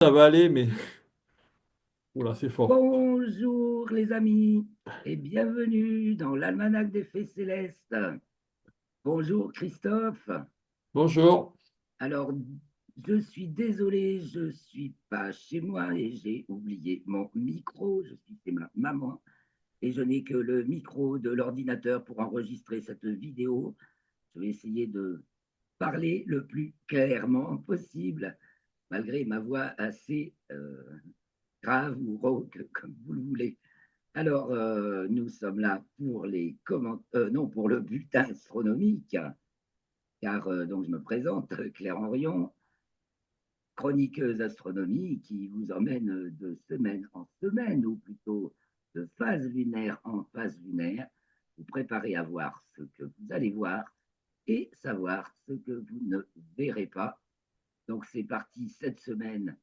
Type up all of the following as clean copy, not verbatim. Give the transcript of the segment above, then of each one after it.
Ça va aller, mais oula, c'est fort. Bonjour les amis et bienvenue dans l'Almanach des Fées Célestes. Bonjour Christophe. Bonjour. Alors, je suis désolé, je suis pas chez moi et j'ai oublié mon micro. Je suis chez ma maman et je n'ai que le micro de l'ordinateur pour enregistrer cette vidéo. Je vais essayer de parler le plus clairement possible, malgré ma voix assez grave ou rauque, comme vous le voulez. Alors, nous sommes là pour non, pour le bulletin astronomique, car donc je me présente, Claire Henrion, chroniqueuse astronomie qui vous emmène de semaine en semaine, ou plutôt de phase lunaire en phase lunaire, vous préparez à voir ce que vous allez voir et savoir ce que vous ne verrez pas. Donc c'est parti cette semaine,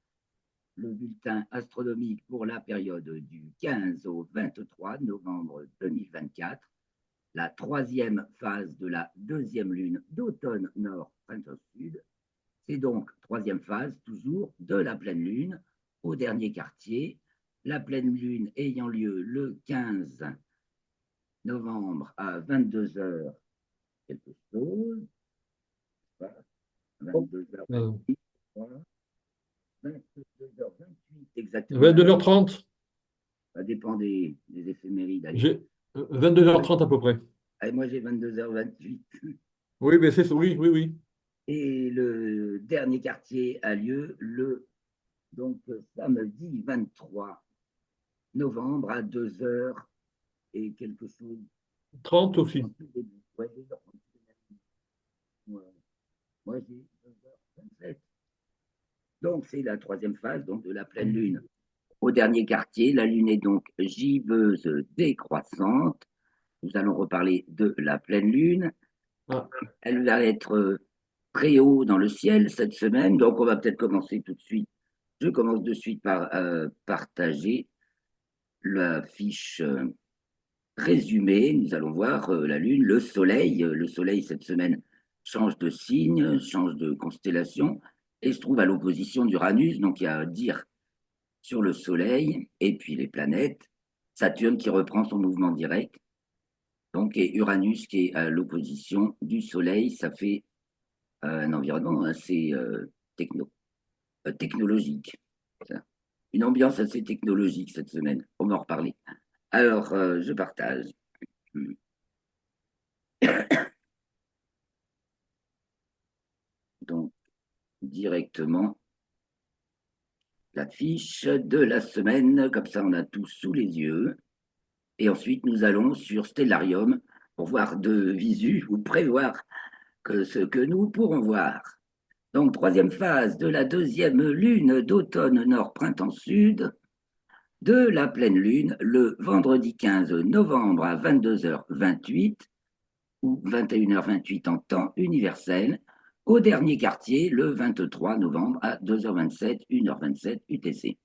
le bulletin astronomique pour la période du 15 au 23 novembre 2024, la troisième phase de la deuxième lune d'automne nord printemps sud. C'est donc troisième phase toujours de la pleine lune au dernier quartier, la pleine lune ayant lieu le 15 novembre à 22 heures quelque chose, 22h28, Euh, 22h28 exactement, 22h30. ça dépend des éphémérides, allez. J'ai 22h30 à peu près. Allez, moi j'ai 22h28. Oui, mais c'est oui, oui, oui. Et le dernier quartier a lieu le donc samedi 23 novembre à 2 heures et quelque chose. 30 aussi. Ouais, 2h30. Ouais. Moi j'ai 2h27. Donc c'est la troisième phase donc, de la pleine lune. Au dernier quartier, la lune est donc gibbeuse décroissante. Nous allons reparler de la pleine lune. Ah, Elle va être très haut dans le ciel cette semaine, donc on va peut-être commencer tout de suite. Je commence de suite par partager la fiche résumée. Nous allons voir la Lune, le Soleil. Le Soleil, cette semaine, change de signe, change de constellation et se trouve à l'opposition d'Uranus. Donc, il y a à dire sur le Soleil et puis les planètes. Saturne qui reprend son mouvement direct. Donc, et Uranus qui est à l'opposition du Soleil. Ça fait un environnement assez technologique. Une ambiance assez technologique cette semaine. On va en reparler. Alors, je partage. Donc, directement la fiche de la semaine, comme ça on a tout sous les yeux. Et ensuite, nous allons sur Stellarium pour voir de visu ou prévoir que ce que nous pourrons voir. Donc, troisième phase de la deuxième lune d'automne nord-printemps sud de la pleine lune le vendredi 15 novembre à 22h28 ou 21h28 en temps universel, au dernier quartier le 23 novembre à 2h27, 1h27 UTC.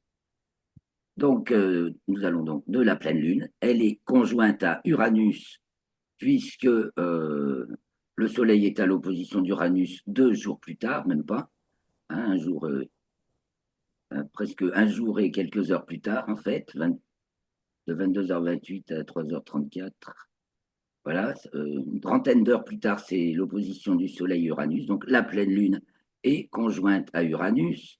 Donc, nous allons donc de la pleine lune. Elle est conjointe à Uranus, puisque le Soleil est à l'opposition d'Uranus 2 jours plus tard, même pas, hein, un jour, presque un jour et quelques heures plus tard, en fait, de 22h28 à 3h34. Voilà, une trentaine d'heures plus tard, c'est l'opposition du Soleil-Uranus. Donc la pleine lune est conjointe à Uranus.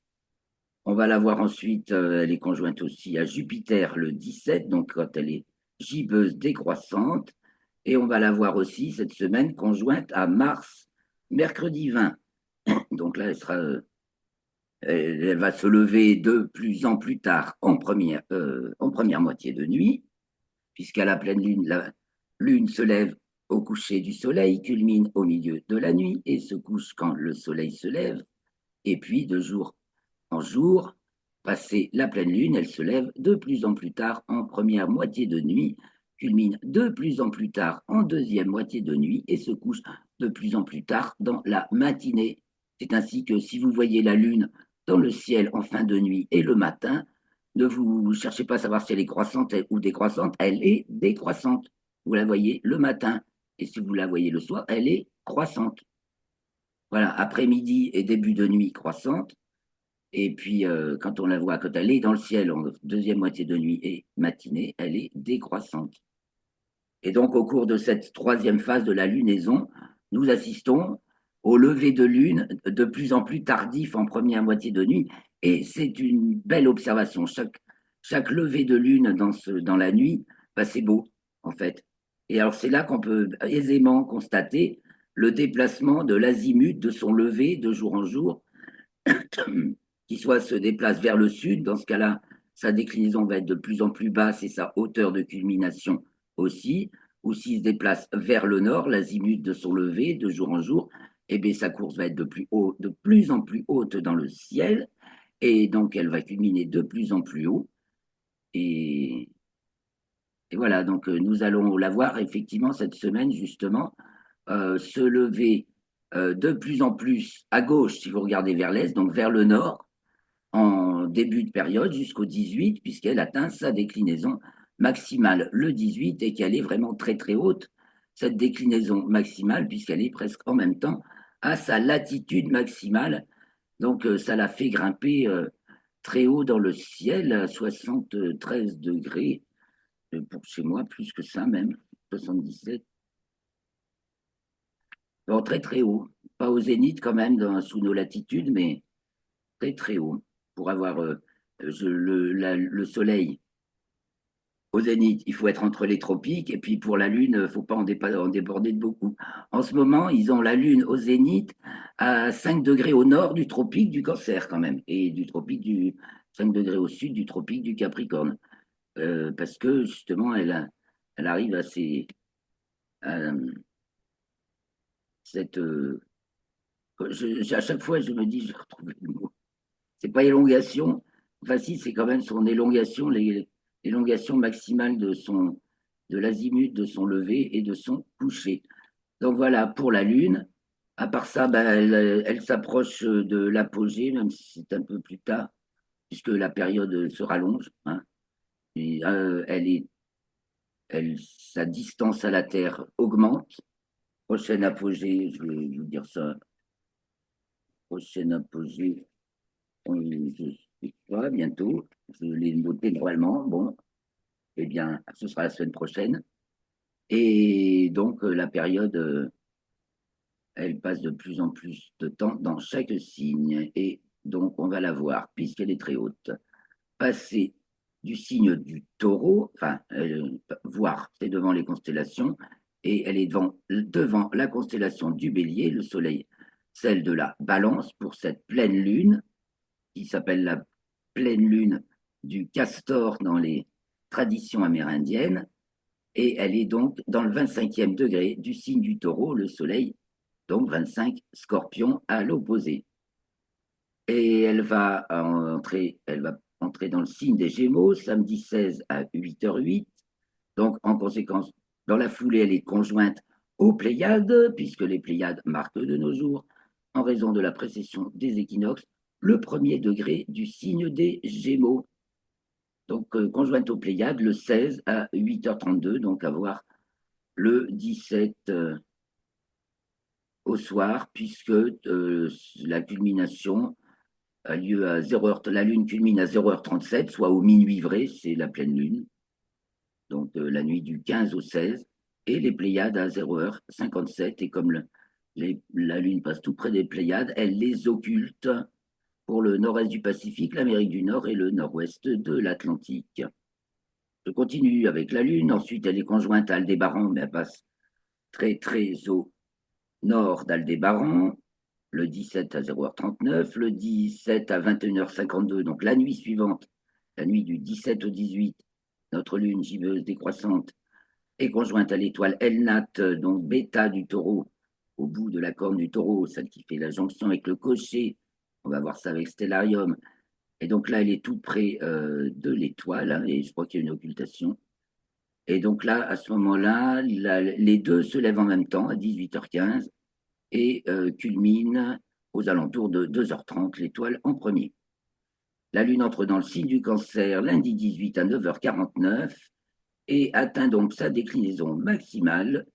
On va la voir ensuite, elle est conjointe aussi à Jupiter le 17, donc quand elle est gibbeuse décroissante. Et on va la voir aussi cette semaine conjointe à Mars, mercredi 20. Donc là, elle va se lever de plus en plus tard en première moitié de nuit puisqu'à la pleine lune, la lune se lève au coucher du soleil, culmine au milieu de la nuit et se couche quand le soleil se lève. Et puis, de jour en jour, passé la pleine lune, elle se lève de plus en plus tard en première moitié de nuit, culmine de plus en plus tard en deuxième moitié de nuit et se couche de plus en plus tard dans la matinée. C'est ainsi que si vous voyez la lune dans le ciel en fin de nuit et le matin, ne vous cherchez pas à savoir si elle est croissante ou décroissante, elle est décroissante. Vous la voyez le matin et si vous la voyez le soir, elle est croissante. Voilà, après-midi et début de nuit croissante, Et puis, quand elle est dans le ciel en deuxième moitié de nuit et matinée, elle est décroissante. Et donc, au cours de cette troisième phase de la lunaison, nous assistons au lever de lune de plus en plus tardif en première moitié de nuit. Et c'est une belle observation. Chaque lever de lune dans la nuit, bah, c'est beau, en fait. Et alors, c'est là qu'on peut aisément constater le déplacement de l'azimut de son lever de jour en jour, qui soit se déplace vers le sud. Dans ce cas-là, sa déclinaison va être de plus en plus basse et sa hauteur de culmination aussi, ou s'il se déplace vers le nord, l'azimut de son lever de jour en jour, eh bien, sa course va être de plus en plus haute dans le ciel, et donc elle va culminer de plus en plus haut. Et, et voilà, donc nous allons la voir effectivement cette semaine, justement, se lever de plus en plus à gauche, si vous regardez vers l'est, donc vers le nord, en début de période jusqu'au 18, puisqu'elle atteint sa déclinaison maximale le 18 et qu'elle est vraiment très très haute, cette déclinaison maximale, puisqu'elle est presque en même temps à sa latitude maximale. Donc ça la fait grimper très haut dans le ciel, à 73 degrés, pour chez moi, plus que ça même, 77. Bon, très très haut, pas au zénith quand même, sous nos latitudes, mais très très haut, pour avoir le soleil au zénith, il faut être entre les tropiques, et puis pour la Lune, il ne faut pas en déborder de beaucoup. En ce moment, ils ont la Lune au zénith à 5 degrés au nord du tropique du Cancer quand même, et du tropique du 5 degrés au sud du tropique du Capricorne. Parce que justement, elle arrive à cette... à chaque fois, je me dis, je retrouve le mot. C'est pas élongation. Enfin, si, c'est quand même son élongation, l'élongation maximale de l'azimut de son lever et de son coucher. Donc voilà, pour la Lune. À part ça, ben, elle s'approche de l'apogée, même si c'est un peu plus tard, puisque la période se rallonge, hein. Et, sa distance à la Terre augmente. Prochaine apogée, je vais vous dire ça. Prochaine apogée, je sais pas, bientôt. Je l'ai noté normalement. Bon, eh bien, ce sera la semaine prochaine. Et donc, la période, elle passe de plus en plus de temps dans chaque signe. Et donc, on va la voir, puisqu'elle est très haute. Passer du signe du taureau, enfin, voir, c'est devant les constellations, et elle est devant la constellation du bélier, le soleil, celle de la balance pour cette pleine lune, qui s'appelle la pleine lune du castor dans les traditions amérindiennes, et elle est donc dans le 25e degré du signe du taureau, le soleil, donc 25 scorpions à l'opposé. Et elle va entrer dans le signe des Gémeaux samedi 16 à 8h08. Donc, en conséquence, dans la foulée, elle est conjointe aux Pléiades, puisque les Pléiades marquent de nos jours, en raison de la précession des équinoxes, le premier degré du signe des Gémeaux. Donc, conjointe aux Pléiades le 16 à 8h32, donc à voir le 17 au soir, puisque la culmination a lieu à 0h, la lune culmine à 0h37, soit au minuit vrai, c'est la pleine lune, donc la nuit du 15 au 16, et les Pléiades à 0h57, et comme la lune passe tout près des Pléiades, elle les occulte pour le nord-est du Pacifique, l'Amérique du Nord et le nord-ouest de l'Atlantique. Je continue avec la lune, ensuite elle est conjointe à Aldébaran, mais elle passe très très au nord d'Aldébaran, le 17 à 0h39, le 17 à 21h52, donc la nuit suivante, la nuit du 17 au 18, notre lune gibbeuse décroissante est conjointe à l'étoile Elnat, donc bêta du taureau, au bout de la corne du taureau, celle qui fait la jonction avec le cocher. On va voir ça avec Stellarium. Et donc là, elle est tout près de l'étoile, hein, et je crois qu'il y a une occultation. Et donc là, à ce moment-là, les deux se lèvent en même temps à 18h15 et culmine aux alentours de 2h30, l'étoile en premier. La Lune entre dans le signe du Cancer lundi 18 à 9h49 et atteint donc sa déclinaison maximale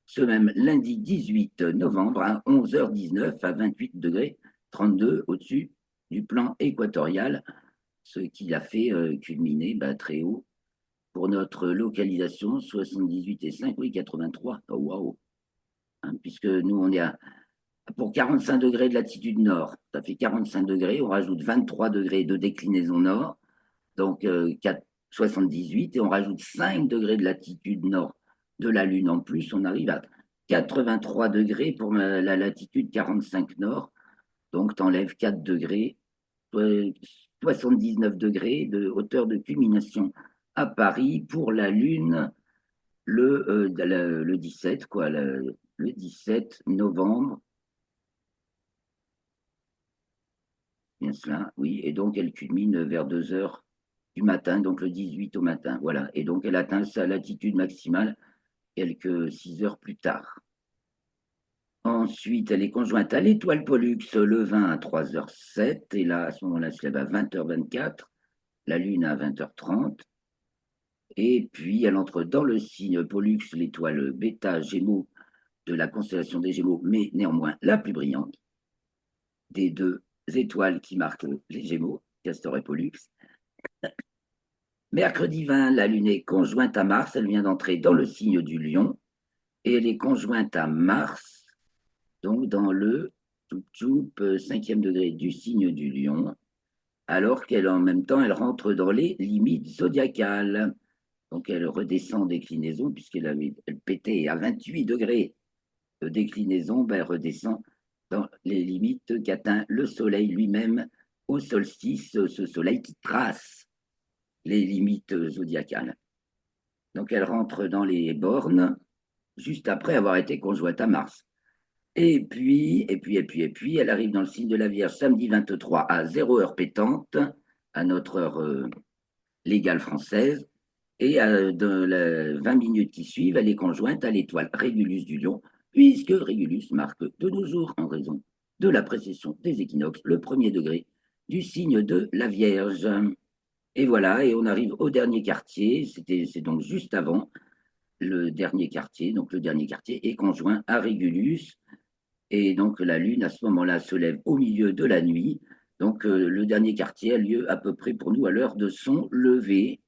ce même lundi 18 novembre à 11h19 à 28 degrés 32 au-dessus du plan équatorial, ce qui l'a fait culminer très haut pour notre localisation 78,5, oui 83. Oh, waouh! Hein, puisque nous on est pour 45 degrés de latitude nord, ça fait 45 degrés, on rajoute 23 degrés de déclinaison nord, donc 78, et on rajoute 5 degrés de latitude nord de la Lune en plus, on arrive à 83 degrés pour la latitude 45 nord, donc tu enlèves 4 degrés, 79 degrés de hauteur de culmination à Paris pour la Lune le 17, quoi, le 17 novembre. Bien cela, oui. Et donc, elle culmine vers 2 heures du matin, donc le 18 au matin. Voilà. Et donc, elle atteint sa latitude maximale quelques 6 heures plus tard. Ensuite, elle est conjointe à l'étoile Pollux le 20 à 3h07. Et là, à ce moment-là, elle se lève à 20h24. La Lune à 20h30. Et puis, elle entre dans le signe Pollux, l'étoile Bêta Gémeaux de la constellation des Gémeaux, mais néanmoins la plus brillante des deux étoiles qui marquent les Gémeaux, Castor et Pollux. Mercredi 20, la Lune est conjointe à Mars, elle vient d'entrer dans le signe du Lion, et elle est conjointe à Mars, donc dans le cinquième degré du signe du Lion, alors qu'elle en même temps, elle rentre dans les limites zodiacales. Donc elle redescend en déclinaison, elle pétait à 28 degrés de déclinaison, elle redescend dans les limites qu'atteint le Soleil lui-même au solstice, ce Soleil qui trace les limites zodiacales. Donc elle rentre dans les bornes juste après avoir été conjointe à Mars. Et puis, elle arrive dans le signe de la Vierge samedi 23 à 0 heure pétante, à notre heure légale française. Et dans les 20 minutes qui suivent, elle est conjointe à l'étoile Régulus du Lion, puisque Régulus marque de nos jours, en raison de la précession des équinoxes, le premier degré du signe de la Vierge. Et voilà, et on arrive au dernier quartier, c'est donc juste avant le dernier quartier. Donc le dernier quartier est conjoint à Régulus, et donc la Lune à ce moment-là se lève au milieu de la nuit. Donc le dernier quartier a lieu à peu près pour nous à l'heure de son lever,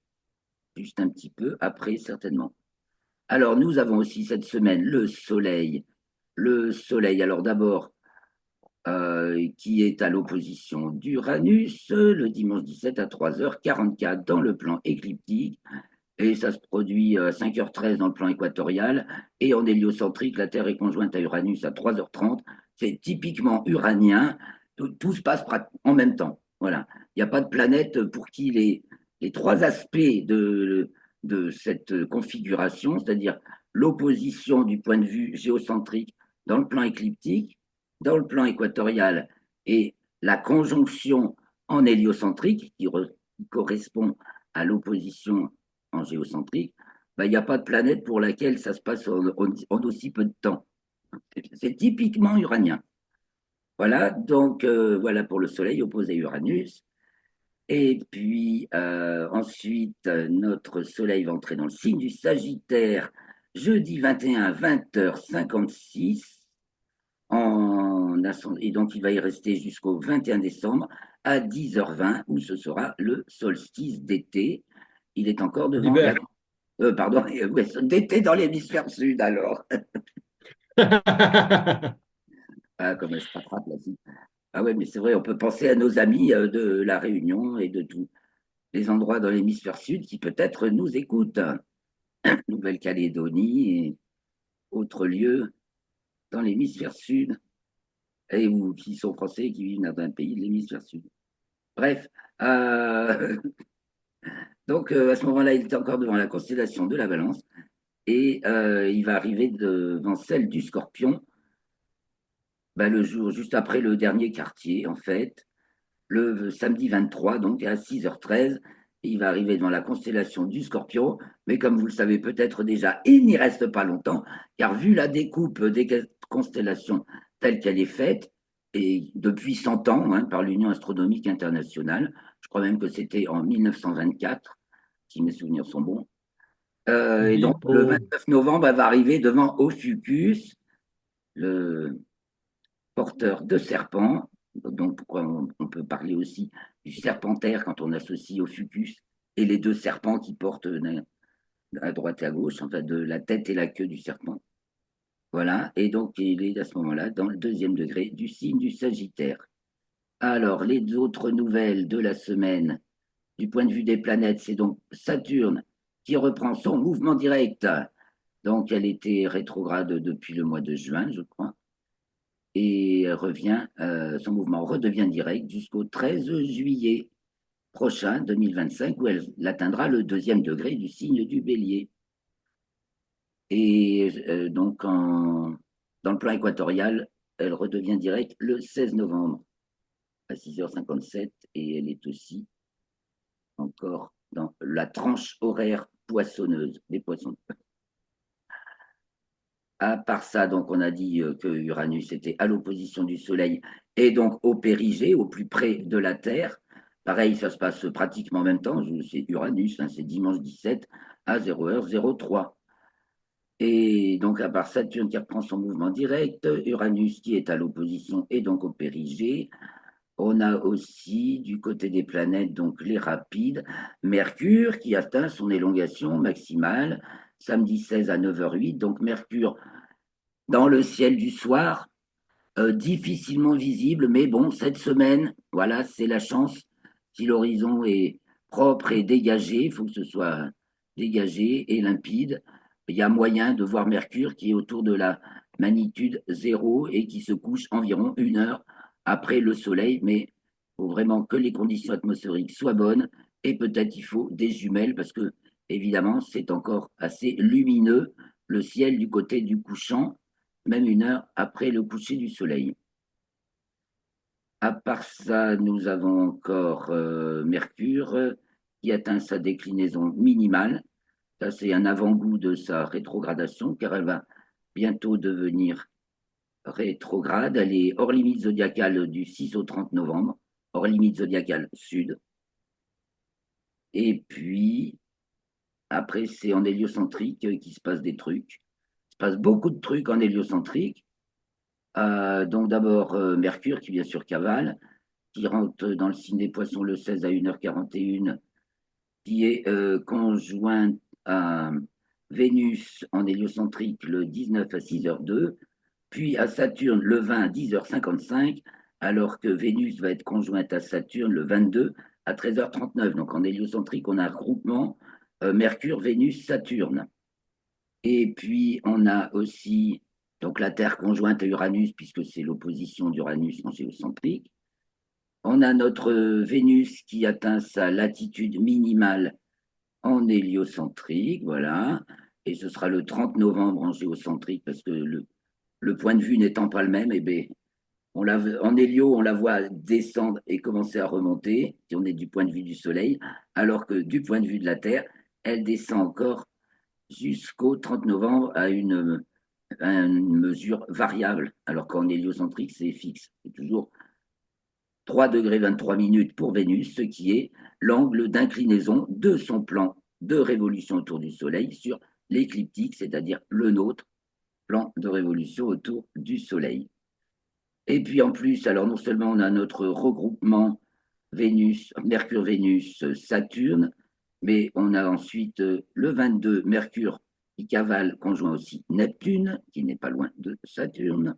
juste un petit peu après certainement. Alors nous avons aussi cette semaine le Soleil. Le Soleil, alors d'abord, qui est à l'opposition d'Uranus le dimanche 17 à 3h44 dans le plan écliptique. Et ça se produit à 5h13 dans le plan équatorial. Et en héliocentrique, la Terre est conjointe à Uranus à 3h30. C'est typiquement uranien. Tout se passe en même temps. Voilà. Il n'y a pas de planète pour qui les trois aspects de cette configuration, c'est-à-dire l'opposition du point de vue géocentrique dans le plan écliptique, dans le plan équatorial, et la conjonction en héliocentrique qui correspond à l'opposition en géocentrique, il n'y a pas de planète pour laquelle ça se passe en aussi peu de temps. C'est typiquement uranien. Voilà, donc voilà pour le Soleil opposé à Uranus. Et puis ensuite, notre Soleil va entrer dans le signe du Sagittaire jeudi 21 à 20h56. Et donc, il va y rester jusqu'au 21 décembre à 10h20, où ce sera le solstice d'été. Il est encore devant la... L'hiver. pardon, ouais, d'été dans l'hémisphère sud, alors. Ah, comme elle se rattrape, la fille. Ah ouais, mais c'est vrai, on peut penser à nos amis de La Réunion et de tous les endroits dans l'hémisphère sud qui peut-être nous écoutent. Nouvelle-Calédonie et autres lieux dans l'hémisphère sud, ou qui sont français et qui vivent dans un pays de l'hémisphère sud. Bref, euh, donc à ce moment-là, il est encore devant la constellation de la Balance et il va arriver devant celle du Scorpion le jour juste après le dernier quartier, en fait, le samedi 23, donc à 6h13. Il va arriver dans la constellation du Scorpion, mais comme vous le savez peut-être déjà, il n'y reste pas longtemps, car vu la découpe des constellations telle qu'elle est faite, et depuis 100 ans, hein, par l'Union astronomique internationale, je crois même que c'était en 1924, si mes souvenirs sont bons. Et donc, le Oh, 29 novembre, elle va arriver devant Ophiuchus, le porteur de serpents, Donc, pourquoi on peut parler aussi du serpentaire quand on associe au fucus et les deux serpents qui portent à droite et à gauche, enfin de la tête et la queue du serpent. Voilà, et donc il est à ce moment-là dans le deuxième degré du signe du Sagittaire. Alors, les autres nouvelles de la semaine, du point de vue des planètes, c'est donc Saturne qui reprend son mouvement direct. Donc, elle était rétrograde depuis le mois de juin, je crois, et revient, son mouvement redevient direct jusqu'au 13 juillet prochain, 2025, où elle atteindra le deuxième degré du signe du Bélier. Et donc, dans le plan équatorial, elle redevient directe le 16 novembre à 6h57 et elle est aussi encore dans la tranche horaire poissonneuse des poissons. À part ça, donc on a dit que Uranus était à l'opposition du Soleil et donc au périgée, au plus près de la Terre. Pareil, ça se passe pratiquement en même temps. C'est Uranus, hein, c'est dimanche 17 à 0h03. Et donc, à part Saturne qui reprend son mouvement direct, Uranus qui est à l'opposition et donc au périgée, on a aussi du côté des planètes, donc les rapides, Mercure qui atteint son élongation maximale samedi 16 à 9h08. Donc, Mercure dans le ciel du soir, difficilement visible, mais bon, cette semaine, voilà, c'est la chance. Si l'horizon est propre et dégagé, il faut que ce soit dégagé et limpide. Il y a moyen de voir Mercure qui est autour de la magnitude zéro et qui se couche environ 1 heure après le Soleil, mais il faut vraiment que les conditions atmosphériques soient bonnes et peut-être il faut des jumelles parce que, évidemment, c'est encore assez lumineux, le ciel du côté du couchant même 1 heure après le coucher du soleil. À part ça, nous avons encore Mercure qui atteint sa déclinaison minimale. Ça, c'est un avant-goût de sa rétrogradation, car elle va bientôt devenir rétrograde. Elle est hors limite zodiacale du 6 au 30 novembre, hors limite zodiacale sud. Et puis, après, c'est en héliocentrique qu'il se passe des trucs. Il se passe beaucoup de trucs en héliocentrique. Donc d'abord Mercure qui bien sûr cavale, qui rentre dans le signe des poissons le 16 à 1h41, qui est conjoint à Vénus en héliocentrique le 19 à 6h02, puis à Saturne le 20 à 10h55, alors que Vénus va être conjointe à Saturne le 22 à 13h39. Donc en héliocentrique, on a un regroupement Mercure, Vénus, Saturne. Et puis, on a aussi donc, la Terre conjointe à Uranus, puisque c'est l'opposition d'Uranus en géocentrique. On a notre Vénus qui atteint sa latitude minimale en héliocentrique, voilà. Et ce sera le 30 novembre en géocentrique, parce que le point de vue n'étant pas le même, eh bien, en hélio, on la voit descendre et commencer à remonter, si on est du point de vue du Soleil, alors que du point de vue de la Terre, elle descend encore jusqu'au 30 novembre à une mesure variable, alors qu'en héliocentrique, c'est fixe. C'est toujours 3 degrés 23 minutes pour Vénus, ce qui est l'angle d'inclinaison de son plan de révolution autour du Soleil sur l'écliptique, c'est-à-dire le nôtre, plan de révolution autour du Soleil. Et puis en plus, alors non seulement on a notre regroupement Vénus, Mercure, Vénus, Saturne, mais on a ensuite le 22 Mercure qui cavale conjoint aussi Neptune, qui n'est pas loin de Saturne,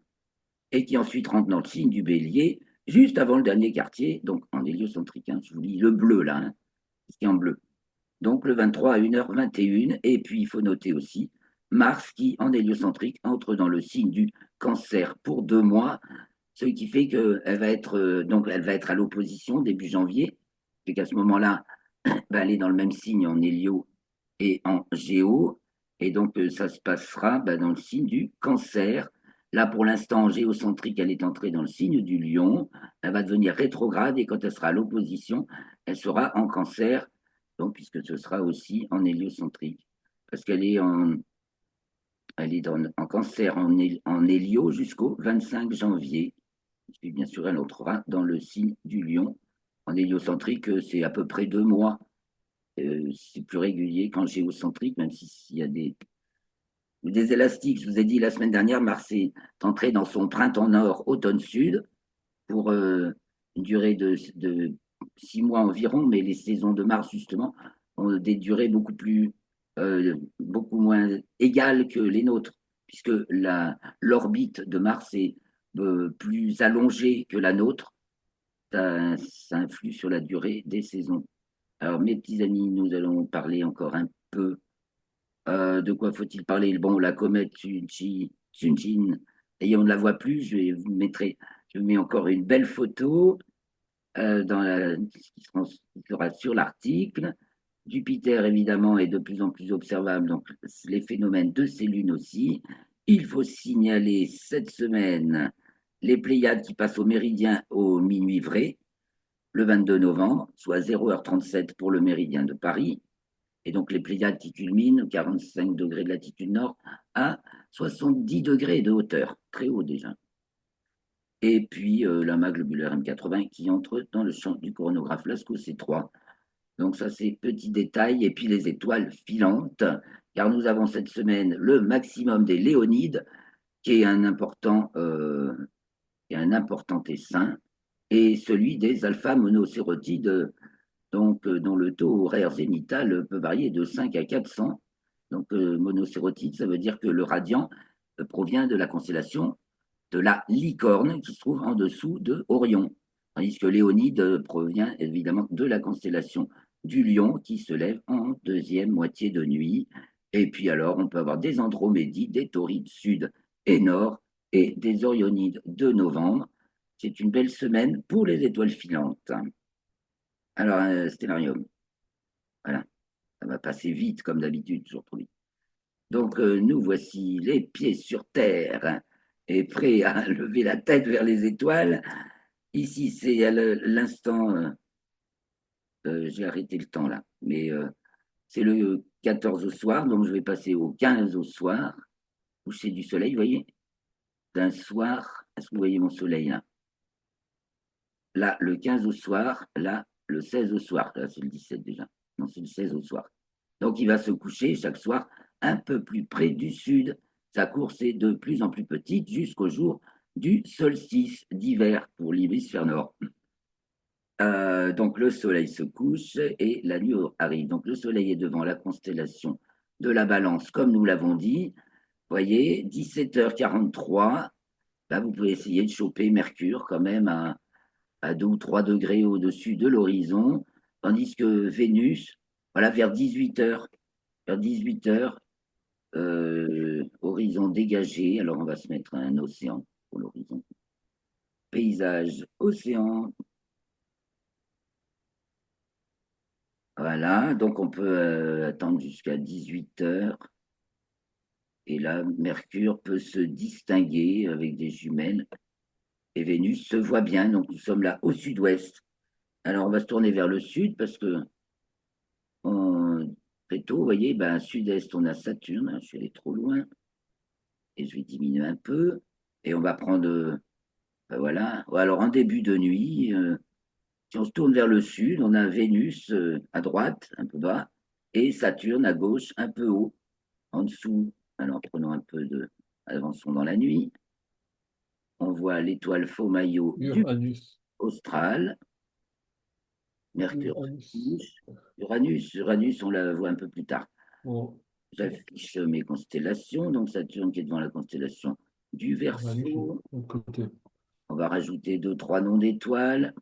et qui ensuite rentre dans le signe du Bélier, juste avant le dernier quartier, donc en héliocentrique, hein, je vous lis le bleu là, hein, c'est en bleu. Donc le 23 à 1h21, et puis il faut noter aussi Mars qui, en héliocentrique, entre dans le signe du Cancer pour 2 mois, ce qui fait qu'elle va être, donc elle va être à l'opposition début janvier, et qu'à ce moment-là, va aller dans le même signe en hélio et en géo, et donc ça se passera dans le signe du Cancer. Là, pour l'instant, en géocentrique, elle est entrée dans le signe du Lion. Elle va devenir rétrograde et quand elle sera à l'opposition, elle sera en Cancer, donc puisque ce sera aussi en héliocentrique, parce qu'elle est en Cancer en hélio jusqu'au 25 janvier. Et bien sûr, elle entrera dans le signe du Lion. En héliocentrique, c'est à peu près 2 mois. C'est plus régulier qu'en géocentrique, même s'il y a des élastiques. Je vous ai dit la semaine dernière, Mars est entré dans son printemps nord, automne sud, pour une durée de 6 mois environ, mais les saisons de Mars, justement, ont des durées beaucoup moins égales que les nôtres, puisque l'orbite de Mars est plus allongée que la nôtre. Ça influe sur la durée des saisons. Alors, mes petits amis, nous allons parler encore un peu. De quoi faut-il parler? Bon, la comète Tsunjin, et on ne la voit plus. Je vous mets encore une belle photo qui sera sur l'article. Jupiter, évidemment, est de plus en plus observable, donc les phénomènes de ces lunes aussi. Il faut signaler cette semaine les Pléiades qui passent au méridien au minuit vrai, le 22 novembre, soit 0h37 pour le méridien de Paris. Et donc les Pléiades qui culminent 45 degrés de latitude nord à 70 degrés de hauteur, très haut déjà. Et puis l'amas globulaire M80 qui entre dans le champ du coronagraphe Lascaux C3. Donc ça, c'est petit détail. Et puis les étoiles filantes, car nous avons cette semaine le maximum des Léonides, qui est un important essaim, et celui des alpha-monocérotides, donc, dont le taux horaire zénital peut varier de 5 à 400. Donc, monocérotide, ça veut dire que le radiant provient de la constellation de la Licorne, qui se trouve en dessous de Orion. Tandis que Léonide provient évidemment de la constellation du Lion, qui se lève en deuxième moitié de nuit. Et puis alors, on peut avoir des Andromédides, des Taurides sud et nord, et des Orionides de novembre. C'est une belle semaine pour les étoiles filantes. Alors, Stellarium, voilà, ça va passer vite comme d'habitude, toujours trop vite. Donc, nous voici les pieds sur terre, hein, et prêts à lever la tête vers les étoiles. Ici, c'est à l'instant, j'ai arrêté le temps là, mais c'est le 14 au soir, donc je vais passer au 15 au soir, coucher du soleil, vous voyez, d'un soir, est-ce que vous voyez mon soleil là? Là, le 15 au soir, là, le 16 au soir, là, c'est le 17 déjà, non, c'est le 16 au soir. Donc, il va se coucher chaque soir un peu plus près du sud. Sa course est de plus en plus petite jusqu'au jour du solstice d'hiver pour l'hémisphère nord. Donc, le soleil se couche et la nuit arrive. Donc, le soleil est devant la constellation de la Balance, comme nous l'avons dit. Vous voyez, 17h43. Là, vous pouvez essayer de choper Mercure quand même à 2 ou 3 degrés au-dessus de l'horizon, tandis que Vénus, voilà, vers 18h, horizon dégagé. Alors, on va se mettre un océan pour l'horizon. Paysage, océan. Voilà, donc on peut attendre jusqu'à 18h. Et là, Mercure peut se distinguer avec des jumelles. Et Vénus se voit bien, donc nous sommes là au sud-ouest. Alors, on va se tourner vers le sud parce que très tôt, vous voyez, ben, sud-est, on a Saturne. Je suis allé trop loin. Et je vais diminuer un peu. Et on va prendre, ben voilà. Alors, en début de nuit, si on se tourne vers le sud, on a Vénus à droite, un peu bas, et Saturne à gauche, un peu haut, en dessous. Alors, prenons un peu de. Avançons dans la nuit. On voit l'étoile Faux-Maillot du Uranus. austral. Mercure se Uranus. couche. Uranus, on la voit un peu plus tard. Bon, J'affiche mes constellations. Donc, Saturne qui est devant la constellation du magnifique. Verseau. De côté. On va rajouter 2, 3 noms d'étoiles.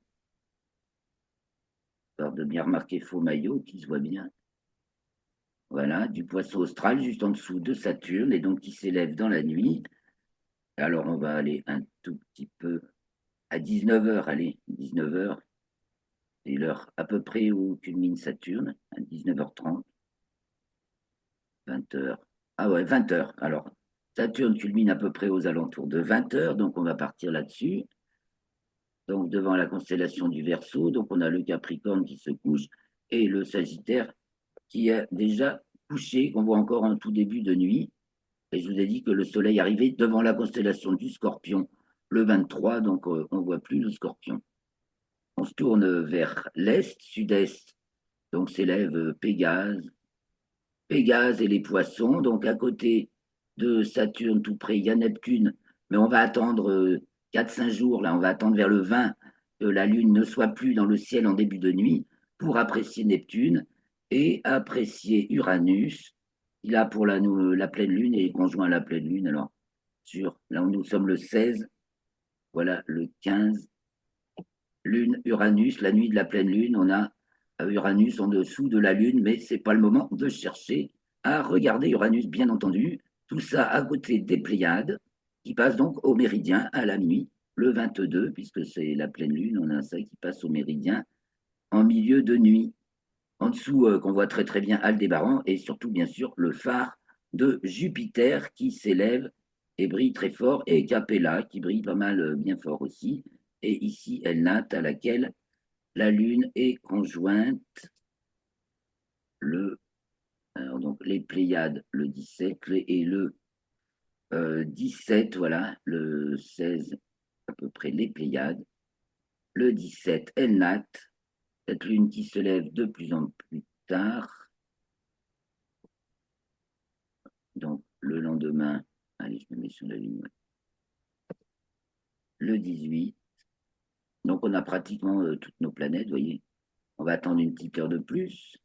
Histoire de bien remarquer Faux-Maillot qui se voit bien. Voilà, du Poisson austral juste en dessous de Saturne et donc qui s'élève dans la nuit. Alors, on va aller un tout petit peu à 19h. Allez, 19h. C'est l'heure à peu près où culmine Saturne, à 19h30. 20h. Ah ouais, 20h. Alors, Saturne culmine à peu près aux alentours de 20h, donc on va partir là-dessus. Donc, devant la constellation du Verseau, donc on a le Capricorne qui se couche et le Sagittaire qui est déjà couché, qu'on voit encore en tout début de nuit. Et je vous ai dit que le Soleil arrivait devant la constellation du Scorpion le 23, donc on ne voit plus le Scorpion. On se tourne vers l'Est, Sud-Est, donc s'élève Pégase, Pégase et les Poissons. Donc à côté de Saturne, tout près, il y a Neptune, mais on va attendre 4-5 jours, là, on va attendre vers le 20 que la Lune ne soit plus dans le ciel en début de nuit pour apprécier Neptune et apprécier Uranus. Il a pour la pleine Lune et conjoint à la pleine Lune. Alors, là où nous sommes le 16, voilà, le 15, Lune, Uranus, la nuit de la pleine Lune, on a Uranus en dessous de la Lune, mais ce n'est pas le moment de chercher à regarder Uranus, bien entendu. Tout ça à côté des Pléiades, qui passent donc au méridien à la nuit, le 22, puisque c'est la pleine Lune, on a ça qui passe au méridien en milieu de nuit. En dessous, qu'on voit très très bien Aldébaran, et surtout, bien sûr, le phare de Jupiter qui s'élève et brille très fort, et Capella qui brille pas mal bien fort aussi. Et ici, Elnat, à laquelle la Lune est conjointe alors donc les Pléiades le 17 et le 17, voilà, le 16 à peu près les Pléiades, le 17 Elnat, cette Lune qui se lève de plus en plus tard. Donc le lendemain, allez, je me mets sur la Lune, le 18. Donc on a pratiquement toutes nos planètes, vous voyez. On va attendre une petite heure de plus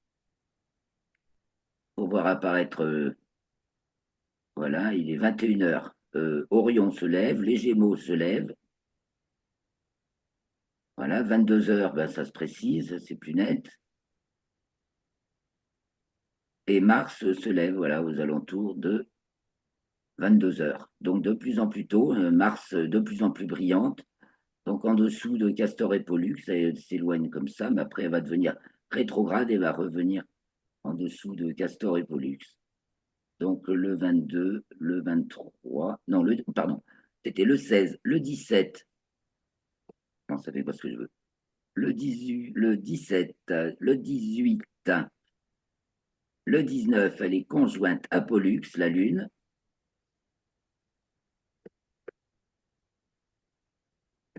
pour voir apparaître, voilà, il est 21 heures. Orion se lève, les Gémeaux se lèvent. Voilà, 22 heures, ben, ça se précise, c'est plus net. Et Mars se lève, voilà, aux alentours de 22 heures. Donc de plus en plus tôt, Mars de plus en plus brillante. Donc en dessous de Castor et Pollux, elle s'éloigne comme ça, mais après elle va devenir rétrograde et va revenir en dessous de Castor et Pollux. Donc le 22, le 23, non, pardon, c'était le 16, le 17, non, ça fait pas ce que je veux. Le 18, le 17, le 18, le 19, elle est conjointe à Pollux, la Lune.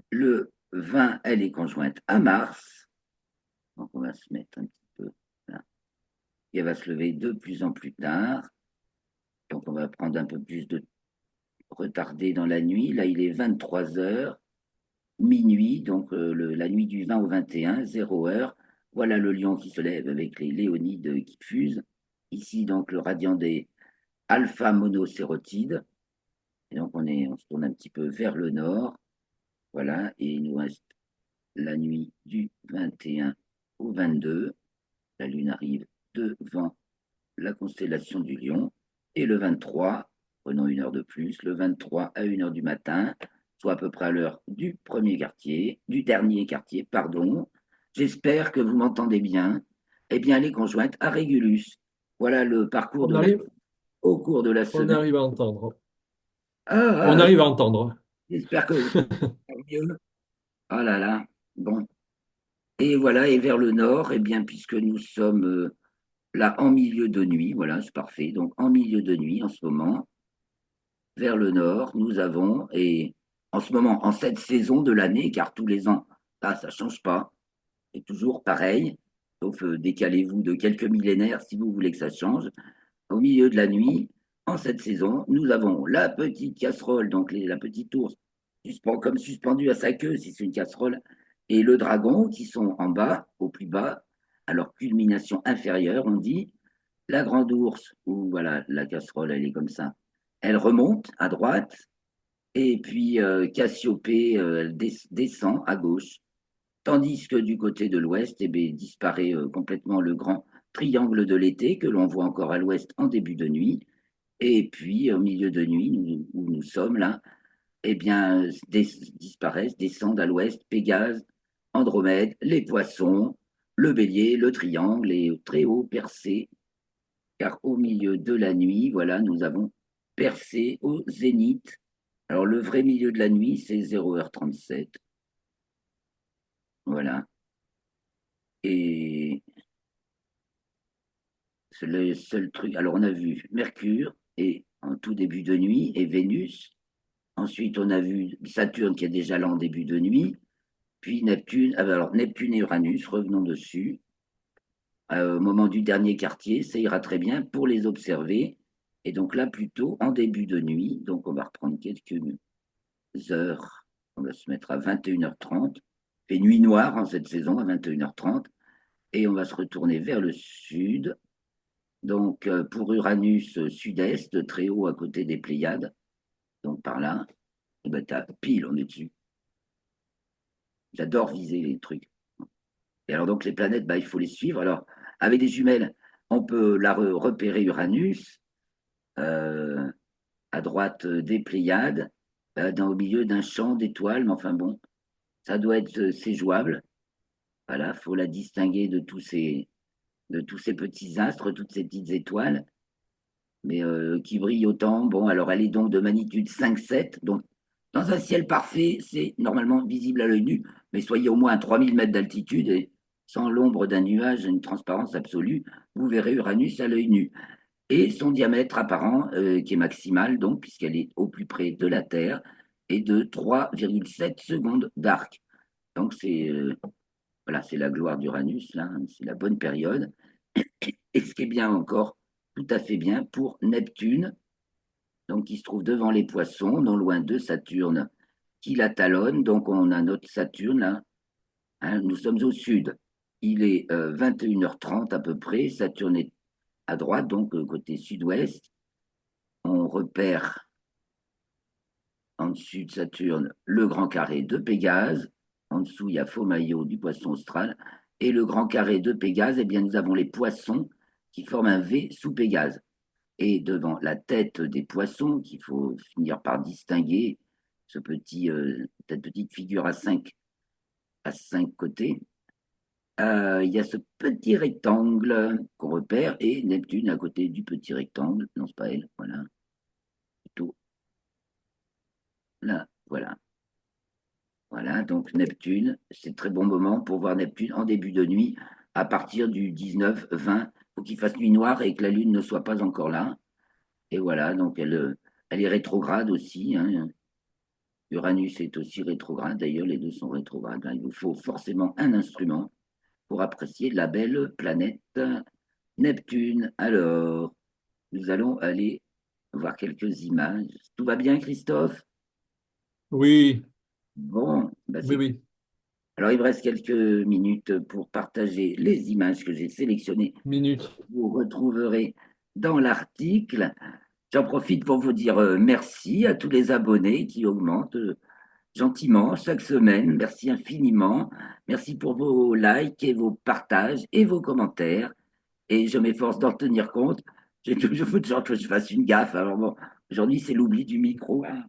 Le 20, elle est conjointe à Mars. Donc on va se mettre un petit peu là. Et elle va se lever de plus en plus tard. Donc on va prendre un peu plus de retardé dans la nuit. Là, il est 23 heures, minuit, donc la nuit du 20 au 21, 0 heure. Voilà le lion qui se lève avec les léonides qui fusent. Ici, donc, le radiant des alpha-monocérotides. Et donc, on se tourne un petit peu vers le nord. Voilà, et il nous reste la nuit du 21 au 22. La Lune arrive devant la constellation du Lion. Et le 23, prenons une heure de plus, le 23 à 1 heure du matin, soit à peu près à l'heure du dernier quartier, pardon. J'espère que vous m'entendez bien. Eh bien, les conjointes à Régulus. Voilà le parcours On de arrive, au cours de la on semaine. arrive à entendre. On Ah, arrive à entendre. j'espère que vous allez mieux. Oh là là. Bon. Et voilà, et vers le nord, eh bien, puisque nous sommes là en milieu de nuit, voilà, c'est parfait. Donc, en milieu de nuit en ce moment, vers le nord, nous avons, et en ce moment, en cette saison de l'année, car tous les ans, là, ça ne change pas, c'est toujours pareil, sauf décalez-vous de quelques millénaires si vous voulez que ça change. Au milieu de la nuit, en cette saison, nous avons la petite casserole, donc la petite ours, comme suspendue à sa queue, si c'est une casserole, et le dragon qui sont en bas, au plus bas, à leur culmination inférieure, on dit, la grande ours, ou voilà, la casserole, elle est comme ça, elle remonte à droite, et puis Cassiopée, elle descend à gauche, tandis que du côté de l'ouest, eh bien, disparaît complètement le grand triangle de l'été que l'on voit encore à l'ouest en début de nuit. Et puis, au milieu de nuit, où nous sommes là, eh bien, disparaissent, descendent à l'ouest Pégase, Andromède, les poissons, le bélier, le triangle et très haut percé, car au milieu de la nuit, voilà, nous avons percé au zénith. Alors, le vrai milieu de la nuit, c'est 0h37. Voilà. Et c'est le seul truc. Alors, on a vu Mercure et en tout début de nuit et Vénus. Ensuite, on a vu Saturne qui est déjà là en début de nuit. Puis Neptune. Ah ben alors, Neptune et Uranus, revenons dessus. Au moment du dernier quartier, ça ira très bien pour les observer. Et donc là, plutôt en début de nuit. Donc, on va reprendre quelques heures. On va se mettre à 21h30. Il fait nuit noire en cette saison à 21h30. Et on va se retourner vers le sud. Donc, pour Uranus, sud-est, très haut à côté des Pléiades. Donc, par là, et ben, pile, on est dessus. J'adore viser les trucs. Et alors, donc, les planètes, bah, il faut les suivre. Alors, avec des jumelles, on peut repérer Uranus, euh, à droite des Pléiades, au milieu d'un champ d'étoiles. Mais enfin, bon, ça doit être, c'est jouable. Voilà, il faut la distinguer de tous ces petits astres, toutes ces petites étoiles, mais qui brillent autant. Bon, alors, elle est donc de magnitude 5,7. Donc, dans un ciel parfait, c'est normalement visible à l'œil nu, mais soyez au moins à 3 000 mètres d'altitude et sans l'ombre d'un nuage, une transparence absolue, vous verrez Uranus à l'œil nu. Et son diamètre apparent, qui est maximal, donc, puisqu'elle est au plus près de la Terre, est de 3,7 secondes d'arc. Donc, voilà, c'est la gloire d'Uranus, là, hein, c'est la bonne période. Et ce qui est bien encore, tout à fait bien pour Neptune, donc qui se trouve devant les Poissons, non loin de Saturne, qui la talonne. Donc, on a notre Saturne, là, hein, nous sommes au sud. Il est 21h30 à peu près. Saturne est à droite, donc côté sud-ouest. On repère en dessus de Saturne le grand carré de Pégase. En dessous, il y a Faux-Maillot du Poisson austral. Et le grand carré de Pégase, eh bien, nous avons les Poissons qui forment un V sous Pégase. Et devant la tête des Poissons, qu'il faut finir par distinguer, cette petite figure à cinq côtés, il y a ce petit rectangle qu'on repère et Neptune à côté du petit rectangle. Non, c'est pas elle, voilà. Plutôt là, voilà. Voilà, donc Neptune, c'est très bon moment pour voir Neptune en début de nuit, à partir du 19-20. Il faut qu'il fasse nuit noire et que la Lune ne soit pas encore là. Et voilà, donc elle est rétrograde aussi, hein. Uranus est aussi rétrograde, d'ailleurs, les deux sont rétrogrades. Là, il vous faut forcément un instrument pour apprécier la belle planète Neptune. Alors, nous allons aller voir quelques images. Tout va bien, Christophe? Oui, Bon, bah oui, c'est. oui. Alors, il me reste quelques minutes pour partager les images que j'ai sélectionnées. Minute. Vous retrouverez dans l'article. J'en profite pour vous dire merci à tous les abonnés qui augmentent gentiment chaque semaine. Merci infiniment. Merci pour vos likes et vos partages et vos commentaires. Et je m'efforce d'en tenir compte. J'ai toujours besoin que je fasse une gaffe. Alors bon, aujourd'hui, c'est l'oubli du micro, hein.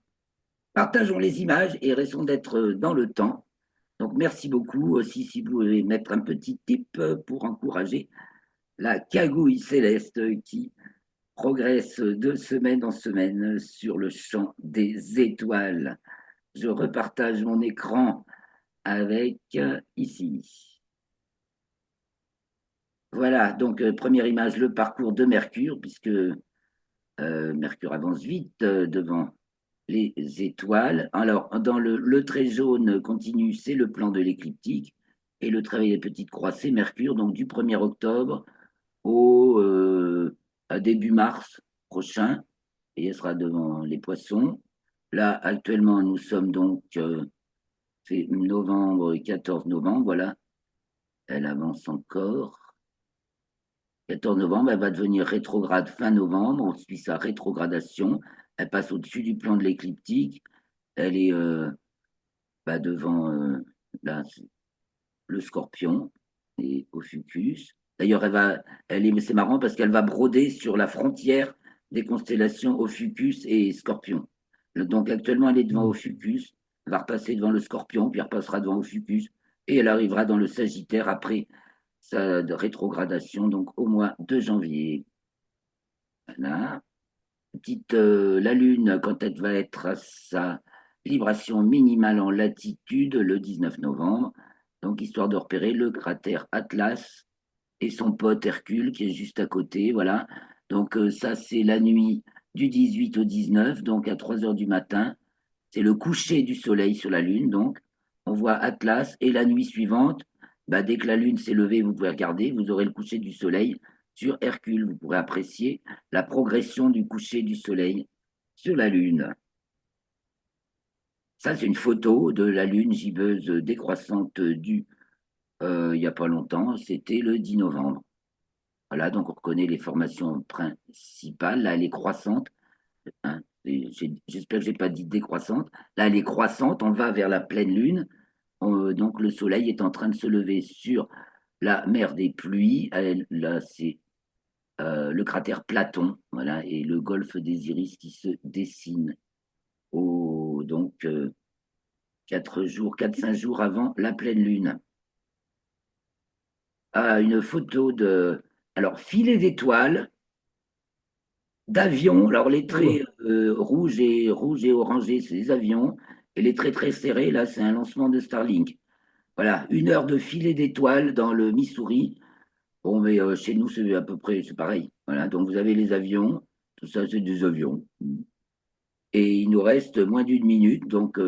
Partageons les images et restons d'être dans le temps. Donc, merci beaucoup. Aussi, si vous voulez mettre un petit tip pour encourager la cagouille céleste qui progresse de semaine en semaine sur le champ des étoiles. Je repartage mon écran avec ici. Voilà, donc première image, le parcours de Mercure, puisque Mercure avance vite devant les étoiles. Alors, dans le trait jaune continu, c'est le plan de l'écliptique, et le trait des petites croix, c'est Mercure, donc du 1er octobre au à début mars prochain, et elle sera devant les Poissons. Là, actuellement, nous sommes donc, c'est novembre, 14 novembre, voilà, elle avance encore. 14 novembre, elle va devenir rétrograde fin novembre, on suit sa rétrogradation, elle passe au-dessus du plan de l'écliptique, elle est devant là, le Scorpion et Ophiuchus. D'ailleurs, c'est marrant parce qu'elle va broder sur la frontière des constellations Ophiuchus et Scorpion. Donc actuellement, elle est devant Ophiuchus, elle va repasser devant le Scorpion, puis elle repassera devant Ophiuchus, et elle arrivera dans le Sagittaire après sa rétrogradation, donc au mois de janvier. Voilà. La Lune, quand elle va être à sa libration minimale en latitude, le 19 novembre, donc histoire de repérer le cratère Atlas et son pote Hercule qui est juste à côté, voilà. Donc ça, c'est la nuit du 18 au 19, donc à 3 heures du matin. C'est le coucher du soleil sur la Lune, donc on voit Atlas, et la nuit suivante, bah, dès que la Lune s'est levée, vous pouvez regarder, vous aurez le coucher du soleil sur Hercule. Vous pourrez apprécier la progression du coucher du soleil sur la Lune. Ça, c'est une photo de la Lune gibbeuse décroissante il n'y a pas longtemps. C'était le 10 novembre. Voilà, donc on reconnaît les formations principales. Là, elle est croissante, hein. J'espère que j'ai pas dit décroissante. Là, elle est croissante. On va vers la pleine Lune. Donc le Soleil est en train de se lever sur la mer des pluies. Là, c'est le cratère Platon, voilà, et le golfe des Iris qui se dessine donc 4 jours, 4, 5 jours avant la pleine lune. Une photo alors, filet d'étoiles, d'avions. Alors, les traits Oh, rouges et orangés, c'est des avions. Et les traits très serrés, là, c'est un lancement de Starlink. Voilà, 1 heure de filet d'étoiles dans le Missouri. Bon, mais chez nous, c'est à peu près, c'est pareil. Voilà, donc vous avez les avions, tout ça, c'est des avions. Et il nous reste moins d'1 minute, donc